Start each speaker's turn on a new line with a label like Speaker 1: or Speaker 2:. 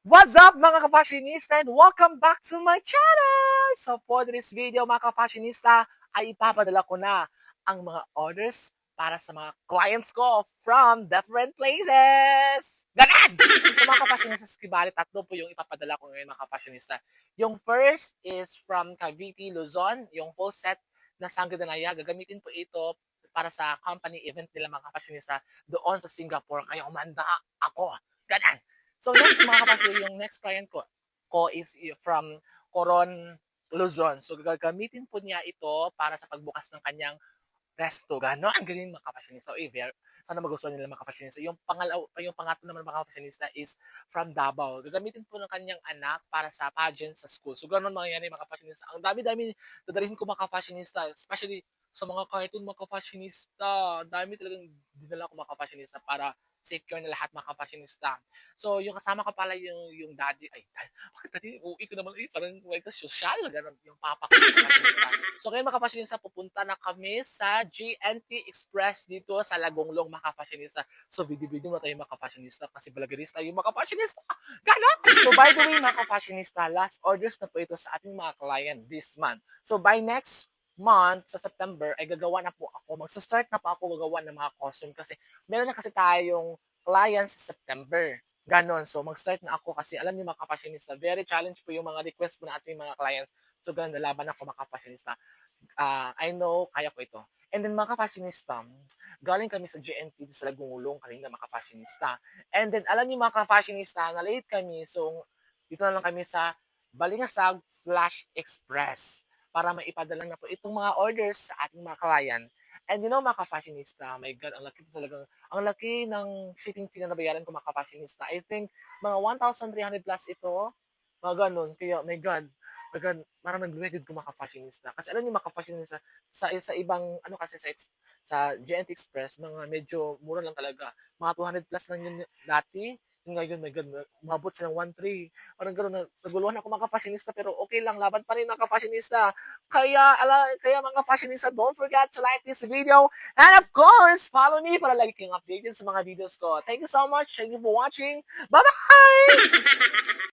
Speaker 1: What's up mga ka-fashionista and welcome back to my channel! So for this video mga ka-fashionista ay ipapadala ko na ang mga orders para sa mga clients ko from different places! Ganun! So mga ka-fashionista, bali tatlo po yung ipapadala ko ngayon mga ka-fashionista. Yung first is from Cavite, Luzon, yung full set na Sangre-Danaya. Gagamitin po ito para sa company event nila mga ka-fashionista doon sa Singapore. Kaya umanda ako. Ganun! So next mga kapatid, yung next client ko is from Coron, Luzon. So gagamitin po niya ito para sa pagbukas ng kanyang restaurant. No, ang galing mga kapassionista. Sana magustuhan nila mga kapassionista. Yung pangatlo naman mga kapassionista is from Davao. Gagamitin po ng kanyang anak para sa pageant sa school. So ganun mangyayari mga kapassionista. Ang dami-dami dadalhin ko mga kapassionista, especially sa mga cartoon mga kapassionista. Dami talagang dinala ko mga kapassionista para secure na lahat mga kapassionista. So, yung kasama ko pala yung daddy, bakit daddy, uwi ko naman, parang like social, ganun, yung papa ko, kapassionista. So, ngayon mga kapassionista, pupunta na kami sa GNT Express dito sa Lagonglong mga kapassionista. So, video-video na tayo mga kapassionista kasi vloggerista yung mga kapassionista. Ganon! So, by the way mga kapassionista, last orders na po ito sa ating mga client this month. So, by next month, sa September, ay gagawa na po ako, magsa-start na po ako gagawa ng mga costume kasi meron na kasi tayong clients sa September. Ganon. So, mag-start na ako kasi alam niyo mga kapassionista, very challenge po yung mga request po na ating mga clients. So, ganun, nalaban ako mga kapassionista. I know, kaya ko ito. And then mga fashionista, galing kami sa GNT sa Lagungulong kanina mga fashionista. And then alam niyo mga fashionista, na late kami. So dito na lang kami sa Balingasag Flash Express para maipadala na po itong mga orders sa ating mga client. And you know mga fashionista, my God, ang laki talagang, ang laki ng shipping fee na nabayaran ko mga fashionista. I think mga 1,300 plus ito, mga ganun. Kaya, my God, parang nag-record ko maka-fashionista. Kasi alam niyo maka-fashionista, sa ibang, ano kasi, sa GNT Express, mga medyo mura lang talaga. Mga 200 plus lang yun dati. Yung ngayon, my God, umabot siya ng 1,300. Parang gano'n, naguluhan ako mga fashionista, pero okay lang, laban pa rin mga fashionista. Kaya mga fashionista, don't forget to like this video. And of course, follow me para lagi kayong updated sa mga videos ko. Thank you so much. Thank you for watching. Bye-bye!